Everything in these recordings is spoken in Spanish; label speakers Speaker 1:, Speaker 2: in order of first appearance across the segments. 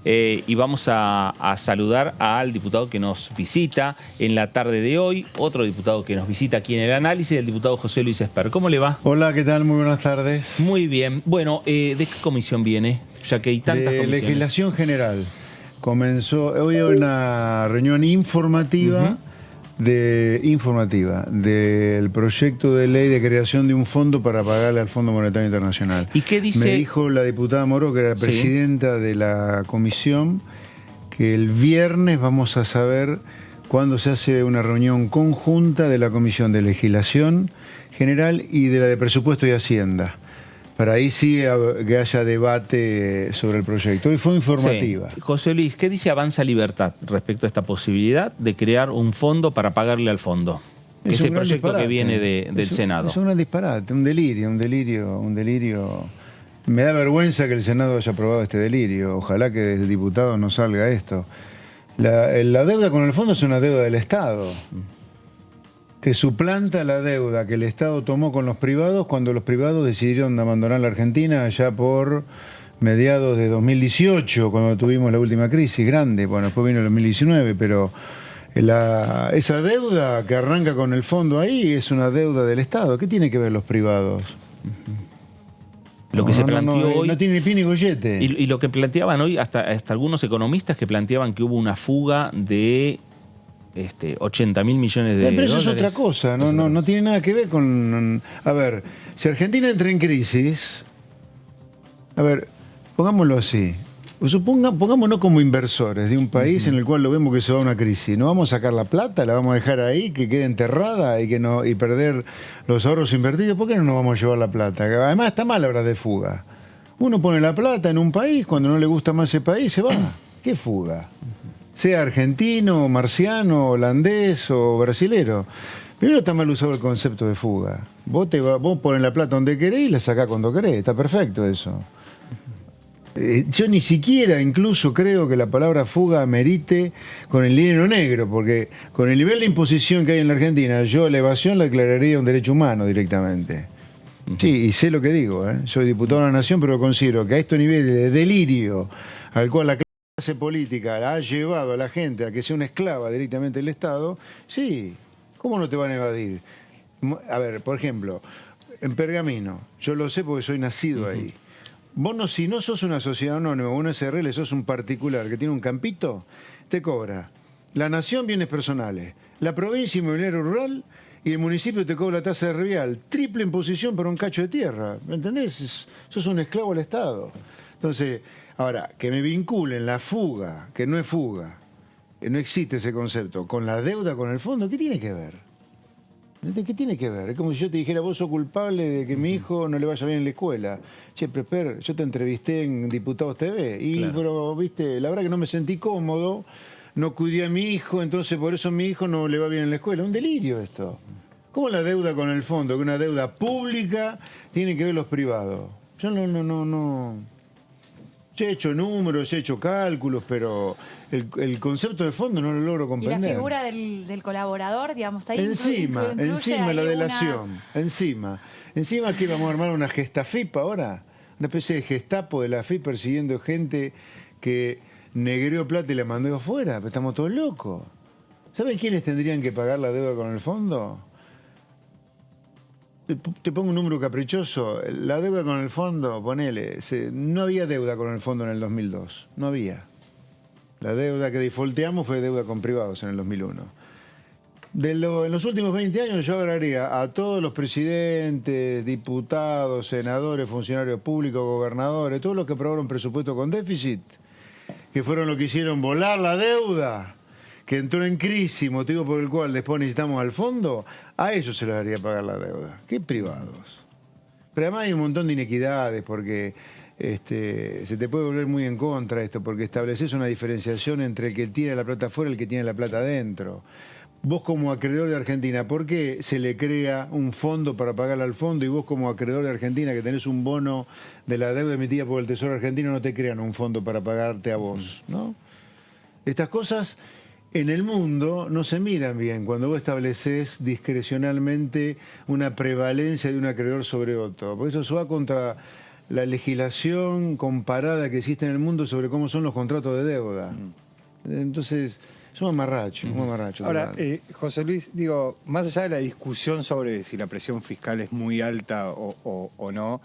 Speaker 1: y vamos a saludar al diputado que nos visita en la tarde de hoy, otro diputado que nos visita aquí en el análisis, el diputado José Luis Esper. ¿Cómo le va?
Speaker 2: Hola, ¿qué tal? Muy buenas tardes.
Speaker 1: Muy bien. Bueno, ¿de qué comisión viene? Ya que hay tantas comisiones.
Speaker 2: De Legislación General. Comenzó hoy una reunión informativa, del proyecto de ley de creación de un fondo para pagarle al Fondo Monetario Internacional.
Speaker 1: ¿Y qué dice?
Speaker 2: Me dijo la diputada Moró, que era la presidenta de la comisión, que el viernes vamos a saber cuándo se hace una reunión conjunta de la Comisión de Legislación General y de la de Presupuesto y Hacienda. Para ahí sí que haya debate sobre el proyecto. Hoy fue informativa.
Speaker 1: Sí. José Luis, ¿qué dice Avanza Libertad respecto a esta posibilidad de crear un fondo para pagarle al fondo? Ese proyecto disparate que viene del Senado.
Speaker 2: Es un gran disparate, un delirio. Me da vergüenza que el Senado haya aprobado este delirio. Ojalá que desde diputado no salga esto. La deuda con el fondo es una deuda del Estado, que suplanta la deuda que el Estado tomó con los privados cuando los privados decidieron abandonar la Argentina allá por mediados de 2018, cuando tuvimos la última crisis grande. Bueno, después vino el 2019, pero esa deuda que arranca con el fondo ahí es una deuda del Estado. ¿Qué tiene que ver los privados?
Speaker 1: Lo que se planteó hoy...
Speaker 2: No tiene ni pie ni gollete.
Speaker 1: Y lo que planteaban hoy, hasta algunos economistas que planteaban que hubo una fuga de 80.000 millones de dólares.
Speaker 2: Pero eso es otra cosa, no tiene nada que ver con... A ver, si Argentina entra en crisis... A ver, pongámoslo así. Pongámonos como inversores de un país en el cual lo vemos que se va a una crisis. ¿No vamos a sacar la plata? ¿La vamos a dejar ahí, que quede enterrada y perder los ahorros invertidos? ¿Por qué no nos vamos a llevar la plata? Además está mal hablar de fuga. Uno pone la plata en un país, cuando no le gusta más ese país, se va. ¿Qué fuga? Sea argentino, marciano, holandés o brasilero. Primero está mal usado el concepto de fuga. Vos pones la plata donde querés y la sacás cuando querés. Está perfecto eso. Yo ni siquiera incluso creo que la palabra fuga merite con el dinero negro, porque con el nivel de imposición que hay en la Argentina, yo la evasión la declararía un derecho humano directamente. Sí, y sé lo que digo, soy diputado de la Nación, pero considero que a estos niveles de delirio al cual la clase política ha llevado a la gente a que sea una esclava directamente del Estado, sí, ¿cómo no te van a evadir? A ver, por ejemplo, en Pergamino, yo lo sé porque soy nacido ahí. Vos si no sos una sociedad anónima o una SRL, sos un particular que tiene un campito, te cobra la Nación bienes personales, la provincia inmobiliario rural y el municipio te cobra tasa de revial, triple imposición por un cacho de tierra, ¿me entendés? Sos un esclavo al Estado. Entonces, ahora, que me vinculen la fuga, que no es fuga, que no existe ese concepto, con la deuda con el fondo, ¿qué tiene que ver? ¿Qué tiene que ver? Es como si yo te dijera, vos sos culpable de que mi hijo no le vaya bien en la escuela. Che, pero yo te entrevisté en Diputados TV. Pero, viste, la verdad que no me sentí cómodo, no cuidé a mi hijo, entonces por eso mi hijo no le va bien en la escuela. Un delirio esto. ¿Cómo la deuda con el fondo, que una deuda pública, tiene que ver los privados? Yo no. Yo he hecho números, he hecho cálculos, pero el concepto de fondo no lo logro comprender.
Speaker 3: ¿Y la figura del colaborador, digamos, está ahí?
Speaker 2: Encima la delación. Encima que vamos a armar una gestafip ahora, una especie de gestapo de la FIP persiguiendo gente que negreó plata y la mandó afuera. Pero estamos todos locos. ¿Saben quiénes tendrían que pagar la deuda con el fondo? Te pongo un número caprichoso. La deuda con el fondo, ponele, no había deuda con el fondo en el 2002. No había. La deuda que defaulteamos fue deuda con privados en el 2001. En los últimos 20 años yo agregaría a todos los presidentes, diputados, senadores, funcionarios públicos, gobernadores, todos los que aprobaron presupuesto con déficit, que fueron los que hicieron volar la deuda, que entró en crisis, motivo por el cual después necesitamos al fondo, a ellos se les haría pagar la deuda. ¿Qué privados? Pero además hay un montón de inequidades, porque se te puede volver muy en contra esto, porque estableces una diferenciación entre el que tiene la plata afuera y el que tiene la plata adentro. Vos como acreedor de Argentina, ¿por qué se le crea un fondo para pagarle al fondo y vos como acreedor de Argentina, que tenés un bono de la deuda emitida por el Tesoro argentino, no te crean un fondo para pagarte a vos, ¿no? Estas cosas en el mundo no se miran bien cuando vos estableces discrecionalmente una prevalencia de un acreedor sobre otro, porque eso va contra la legislación comparada que existe en el mundo sobre cómo son los contratos de deuda. Entonces, es un mamarracho, un mamarracho.
Speaker 4: Ahora, José Luis, digo, más allá de la discusión sobre si la presión fiscal es muy alta o no,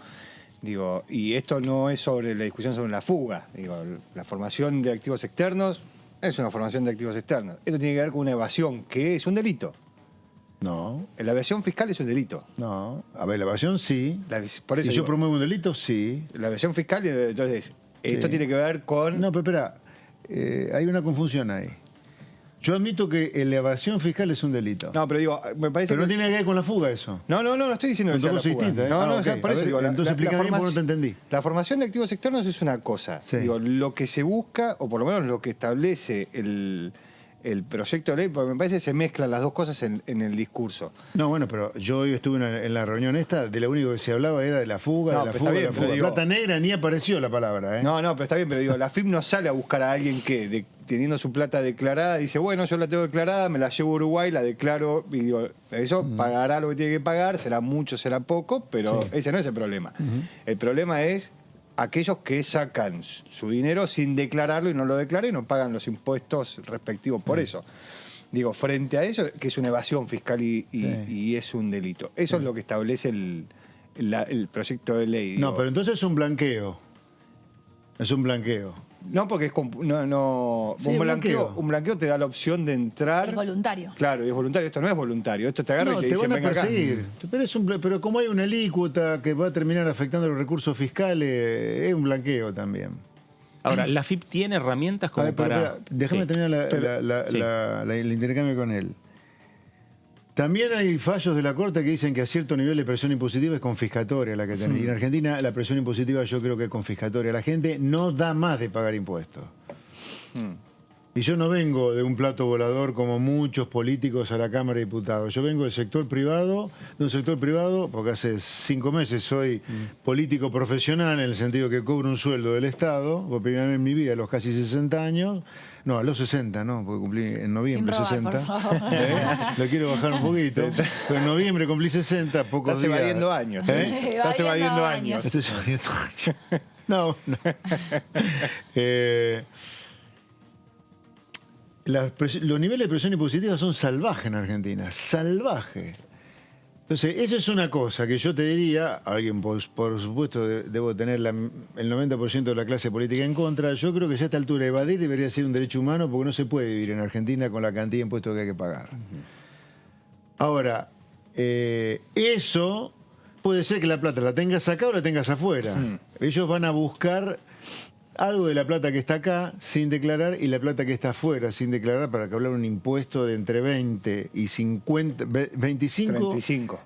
Speaker 4: digo, y esto no es sobre la discusión sobre la fuga, digo, la formación de activos externos es una formación de activos externos. Esto tiene que ver con una evasión, que es un delito.
Speaker 2: No,
Speaker 4: La evasión fiscal es un delito.
Speaker 2: no. A ver, la evasión sí.
Speaker 4: Por eso
Speaker 2: ¿Y yo
Speaker 4: digo,
Speaker 2: promuevo un delito? Sí.
Speaker 4: la evasión fiscal, entonces, esto
Speaker 2: Sí.
Speaker 4: tiene que ver con...
Speaker 2: No, pero espera, hay una confusión ahí. Yo admito que la evasión fiscal es un delito.
Speaker 4: No, pero digo, me parece
Speaker 2: Pero no
Speaker 4: que...
Speaker 2: tiene que ver con la fuga eso.
Speaker 4: No estoy diciendo que
Speaker 2: Son
Speaker 4: sea la
Speaker 2: dos cosas
Speaker 4: fuga.
Speaker 2: distintas, ¿eh?
Speaker 4: No,
Speaker 2: Ah,
Speaker 4: o sea,
Speaker 2: ok.
Speaker 4: por
Speaker 2: A
Speaker 4: eso
Speaker 2: ver,
Speaker 4: digo...
Speaker 2: entonces explícame bien porque no te entendí.
Speaker 4: La formación de activos externos es una cosa.
Speaker 2: Sí.
Speaker 4: Digo, lo que se busca, o por lo menos lo que establece el proyecto de ley, porque me parece que se mezclan las dos cosas en el discurso.
Speaker 2: No, bueno, pero yo hoy estuve en la reunión esta, de lo único que se hablaba era de la fuga,
Speaker 4: No,
Speaker 2: de la
Speaker 4: pero
Speaker 2: fuga,
Speaker 4: está
Speaker 2: de
Speaker 4: bien,
Speaker 2: la
Speaker 4: pero
Speaker 2: fuga.
Speaker 4: digo-
Speaker 2: Plata negra ni apareció la palabra, ¿eh?
Speaker 4: No, pero está bien, pero digo, la FIP no sale a buscar a alguien que, teniendo su plata declarada, dice, bueno, yo la tengo declarada, me la llevo a Uruguay, la declaro, y digo, eso pagará lo que tiene que pagar, será mucho, será poco, pero ese no es el problema. El problema es aquellos que sacan su dinero sin declararlo y no lo declaran y no pagan los impuestos respectivos por eso. Digo, frente a eso, que es una evasión fiscal y es un delito. Eso es lo que establece el proyecto de ley.
Speaker 2: No,
Speaker 4: digo.
Speaker 2: pero entonces es un blanqueo. Es un blanqueo.
Speaker 4: No, porque es
Speaker 2: Sí,
Speaker 4: un
Speaker 2: blanqueo.
Speaker 4: blanqueo te da la opción de entrar.
Speaker 3: Es voluntario.
Speaker 4: Claro, y es voluntario. Esto no es voluntario. Esto te agarra
Speaker 2: No,
Speaker 4: y te
Speaker 2: te
Speaker 4: dicen,
Speaker 2: van a
Speaker 4: venga acá.
Speaker 2: perseguir. Pero como hay una alícuota que va a terminar afectando los recursos fiscales, es un blanqueo también.
Speaker 1: Ahora, ¿la FIP tiene herramientas
Speaker 2: A
Speaker 1: como
Speaker 2: ver, pero,
Speaker 1: para...?
Speaker 2: espera, déjame
Speaker 1: Sí.
Speaker 2: terminar
Speaker 1: Sí.
Speaker 2: el intercambio con él. También hay fallos de la Corte que dicen que a cierto nivel de presión impositiva es confiscatoria la que tenés. Y en Argentina la presión impositiva yo creo que es confiscatoria. La gente no da más de pagar impuestos. Y yo no vengo de un plato volador como muchos políticos a la Cámara de Diputados. Yo vengo del sector privado, porque hace 5 meses soy político profesional en el sentido que cobro un sueldo del Estado, por primera vez en mi vida a los casi 60 años. No, a los 60, ¿no? Porque cumplí en noviembre
Speaker 3: Sin robar,
Speaker 2: 60.
Speaker 3: por favor.
Speaker 2: Lo quiero bajar un poquito. Pero en noviembre cumplí 60, pocos
Speaker 4: Estás
Speaker 2: días.
Speaker 4: evadiendo años.
Speaker 2: ¿Eh?
Speaker 4: Estás evadiendo años.
Speaker 2: Estoy evadiendo años. No, no. Los niveles de presión impositiva son salvajes en Argentina, salvaje. Entonces, eso es una cosa que yo te diría, alguien por supuesto debo tener el 90% de la clase política en contra, yo creo que ya a esta altura evadir debería ser un derecho humano porque no se puede vivir en Argentina con la cantidad de impuestos que hay que pagar. Ahora, eso puede ser que la plata la tengas acá o la tengas afuera. Ellos van a buscar algo de la plata que está acá sin declarar y la plata que está afuera sin declarar para cablar un impuesto de entre 20 y 50, 25.
Speaker 4: 35.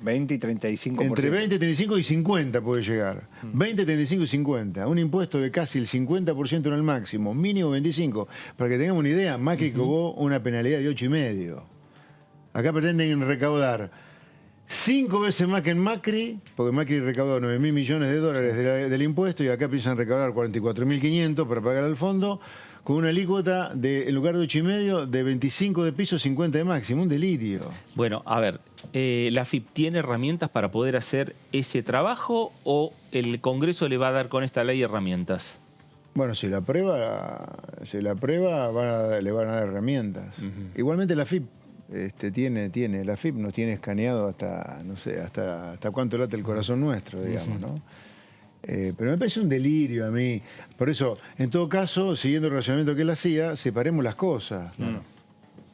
Speaker 4: 20 y 35%.
Speaker 2: Entre 20, 35 y 50 puede llegar. 20, 35 y 50. Un impuesto de casi el 50% en el máximo, mínimo 25. Para que tengamos una idea, Macri cobró una penalidad de 8,5. Acá pretenden recaudar 5 veces más que en Macri, porque Macri recaudó 9.000 millones de dólares del impuesto y acá piensan recaudar 44.500 para pagar al fondo, con una alícuota en lugar de 8,5 de 25 de piso, 50 de máximo. Un delirio.
Speaker 1: Bueno, a ver, ¿la FIP tiene herramientas para poder hacer ese trabajo o el Congreso le va a dar con esta ley herramientas?
Speaker 2: Bueno, si la aprueba, le van a dar herramientas. Igualmente la FIP la FIP nos tiene escaneado hasta, no sé, hasta cuánto late el corazón nuestro, digamos, ¿no? Pero me parece un delirio a mí. Por eso, en todo caso, siguiendo el razonamiento que él hacía, separemos las cosas.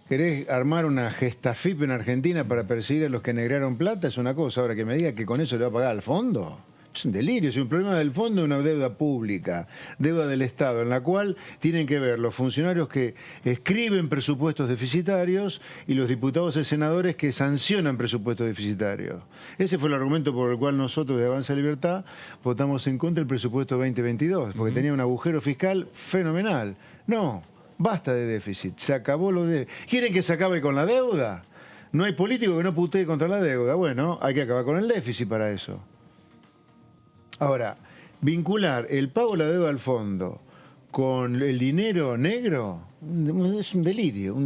Speaker 2: ¿Querés armar una gesta FIP en Argentina para perseguir a los que negraron plata? Es una cosa. Ahora que me diga que con eso le va a pagar al fondo. Es un delirio, es un problema del fondo, una deuda pública, deuda del Estado, en la cual tienen que ver los funcionarios que escriben presupuestos deficitarios y los diputados y senadores que sancionan presupuestos deficitarios. Ese fue el argumento por el cual nosotros de Avanza Libertad votamos en contra del presupuesto 2022, porque tenía un agujero fiscal fenomenal. No, basta de déficit, se acabó lo de... ¿Quieren que se acabe con la deuda? No hay político que no putee contra la deuda. Bueno, hay que acabar con el déficit para eso. Ahora, vincular el pago de la deuda al fondo con el dinero negro es un delirio.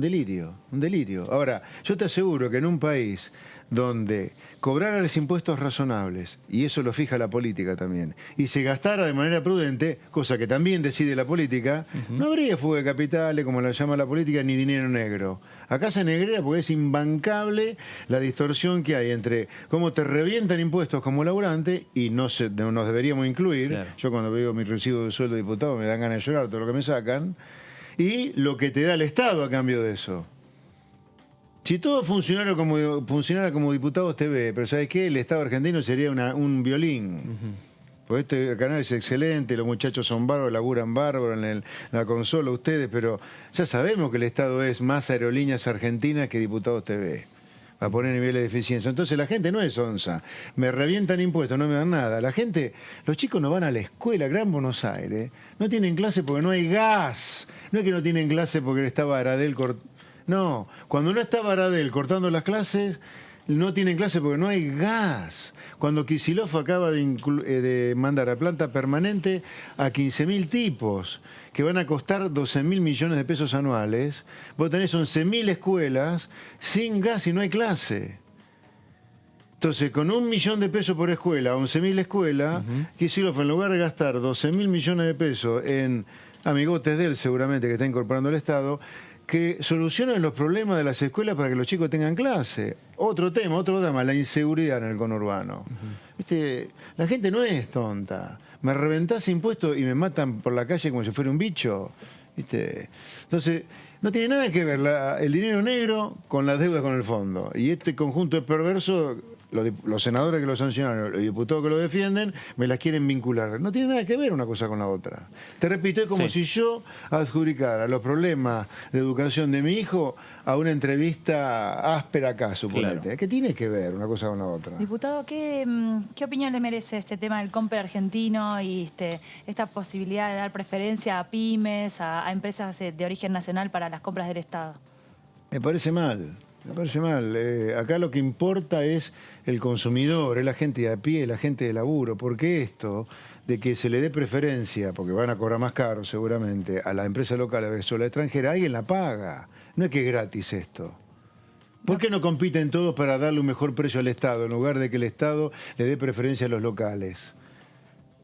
Speaker 2: Ahora, yo te aseguro que en un país donde cobrara impuestos razonables, y eso lo fija la política también, y se gastara de manera prudente, cosa que también decide la política, no habría fuga de capitales, como la llama la política, ni dinero negro. Acá se negra porque es imbancable la distorsión que hay entre cómo te revientan impuestos como laburante, y nos deberíamos incluir,
Speaker 1: Claro.
Speaker 2: yo cuando veo mi recibo de sueldo de diputado me dan ganas de llorar todo lo que me sacan, y lo que te da el Estado a cambio de eso. Si todo funcionara como Diputados TV, pero ¿sabes qué? El Estado argentino sería un violín. Pues este canal es excelente, los muchachos son bárbaros, laburan bárbaro en la consola ustedes, pero ya sabemos que el Estado es más Aerolíneas Argentinas que Diputados TV, para poner niveles de eficiencia. Entonces la gente no es onza, me revientan impuestos, no me dan nada. La gente, los chicos no van a la escuela, Gran Buenos Aires, no tienen clase porque no hay gas. No es que no tienen clase porque estaba Baradel no, cuando no está Baradel cortando las clases, no tienen clase porque no hay gas. Cuando Kicillof acaba de mandar a planta permanente a 15.000 tipos, que van a costar 12.000 millones de pesos anuales, vos tenés 11.000 escuelas sin gas y no hay clase. Entonces, con 1 millón de pesos por escuela, 11.000 escuelas, Kicillof, en lugar de gastar 12.000 millones de pesos en amigotes de él, seguramente, que está incorporando el Estado, que solucionen los problemas de las escuelas para que los chicos tengan clase. Otro tema, otro drama, la inseguridad en el conurbano. ¿Viste? La gente no es tonta. Me reventás impuestos y me matan por la calle como si fuera un bicho. ¿Viste? Entonces, no tiene nada que ver el dinero negro con las deudas con el fondo. Y este conjunto es perverso. Los senadores que lo sancionaron, los diputados que lo defienden, me las quieren vincular. No tiene nada que ver una cosa con la otra. Te repito, es como si yo adjudicara los problemas de educación de mi hijo a una entrevista áspera acá, suponete.
Speaker 1: Claro.
Speaker 2: ¿Qué tiene que ver una cosa con la otra?
Speaker 3: Diputado, ¿qué opinión le merece este tema del compra argentino y esta posibilidad de dar preferencia a pymes, a empresas de origen nacional para las compras del Estado?
Speaker 2: Me parece mal. Me parece mal. Acá lo que importa es el consumidor, es la gente de a pie, la gente de laburo. Porque esto de que se le dé preferencia, porque van a cobrar más caro seguramente, a la empresa local versus a la extranjera, alguien la paga. No es que es gratis esto. ¿Por qué no compiten todos para darle un mejor precio al Estado en lugar de que el Estado le dé preferencia a los locales?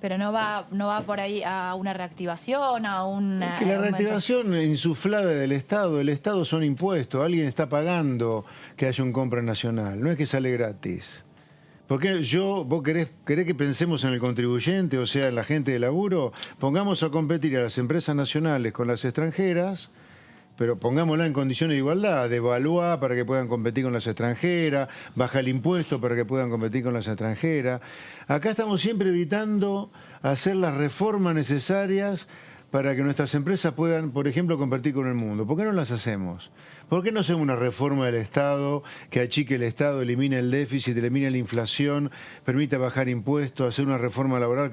Speaker 3: Pero no va por ahí a una reactivación, a una...
Speaker 2: Es que la reactivación insuflada del Estado, el Estado son impuestos, alguien está pagando que haya un compra nacional, no es que sale gratis. Porque vos querés que pensemos en el contribuyente, o sea, en la gente de laburo, pongamos a competir a las empresas nacionales con las extranjeras, pero pongámosla en condiciones de igualdad, devaluar para que puedan competir con las extranjeras, baja el impuesto para que puedan competir con las extranjeras. Acá estamos siempre evitando hacer las reformas necesarias para que nuestras empresas puedan, por ejemplo, competir con el mundo. ¿Por qué no las hacemos? ¿Por qué no hacemos una reforma del Estado que achique el Estado, elimine el déficit, elimine la inflación, permita bajar impuestos, hacer una reforma laboral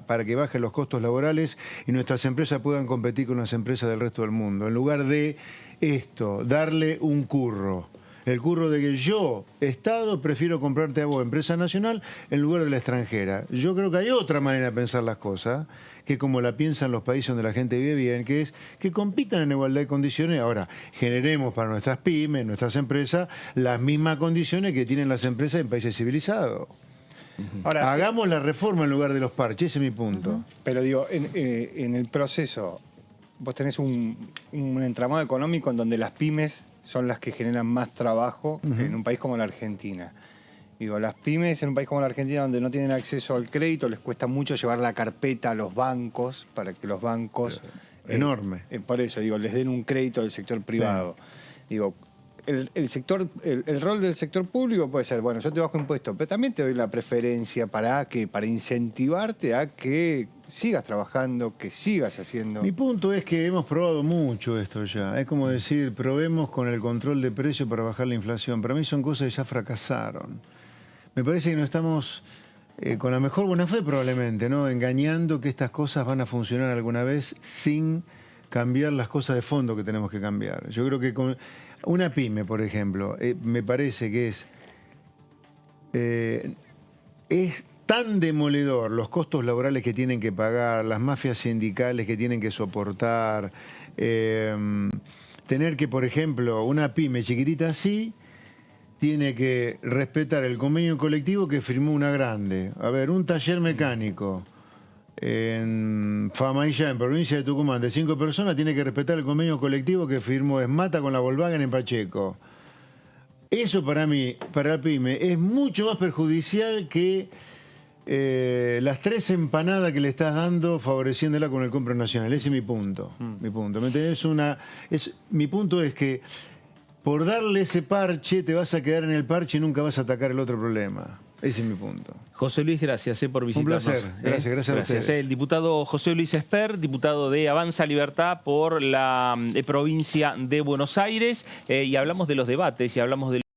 Speaker 2: para que bajen los costos laborales y nuestras empresas puedan competir con las empresas del resto del mundo? En lugar de esto, darle un curro. El curro de que yo, Estado, prefiero comprarte a vos, empresa nacional, en lugar de la extranjera. Yo creo que hay otra manera de pensar las cosas, que como la piensan los países donde la gente vive bien, que es que compitan en igualdad de condiciones. Ahora, generemos para nuestras pymes, nuestras empresas, las mismas condiciones que tienen las empresas en países civilizados. Ahora, hagamos la reforma en lugar de los parches, ese es mi punto.
Speaker 4: Pero digo, en el proceso, vos tenés un entramado económico en donde las pymes son las que generan más trabajo en un país como la Argentina. Digo, las pymes en un país como la Argentina, donde no tienen acceso al crédito, les cuesta mucho llevar la carpeta a los bancos, para que los bancos...
Speaker 2: Enorme.
Speaker 4: Por eso, digo, les den un crédito del sector privado. Digo, el rol del sector público puede ser, bueno, yo te bajo impuestos, pero también te doy la preferencia para incentivarte a que sigas trabajando, que sigas haciendo...
Speaker 2: Mi punto es que hemos probado mucho esto ya. Es como decir, probemos con el control de precios para bajar la inflación. Para mí son cosas que ya fracasaron. Me parece que no estamos con la mejor buena fe probablemente, ¿no? Engañando que estas cosas van a funcionar alguna vez sin cambiar las cosas de fondo que tenemos que cambiar. Yo creo que con una pyme, por ejemplo, me parece que es tan demoledor los costos laborales que tienen que pagar, las mafias sindicales que tienen que soportar, tener que, por ejemplo, una pyme chiquitita así tiene que respetar el convenio colectivo que firmó una grande. A ver, un taller mecánico en Famaillá, en provincia de Tucumán, de 5 personas, tiene que respetar el convenio colectivo que firmó Esmata con la Volkswagen en Pacheco. Eso para mí, para la pyme, es mucho más perjudicial que las 3 empanadas que le estás dando favoreciéndola con el compra nacional. Ese es mi punto. Mi punto. ¿Me entendés? Mi punto es que por darle ese parche te vas a quedar en el parche y nunca vas a atacar el otro problema. Ese es mi punto.
Speaker 1: José Luis, gracias por visitarnos.
Speaker 2: Un placer. Gracias a ustedes.
Speaker 1: El diputado José Luis Esper, diputado de Avanza Libertad por la provincia de Buenos Aires. Y hablamos de los debates y hablamos de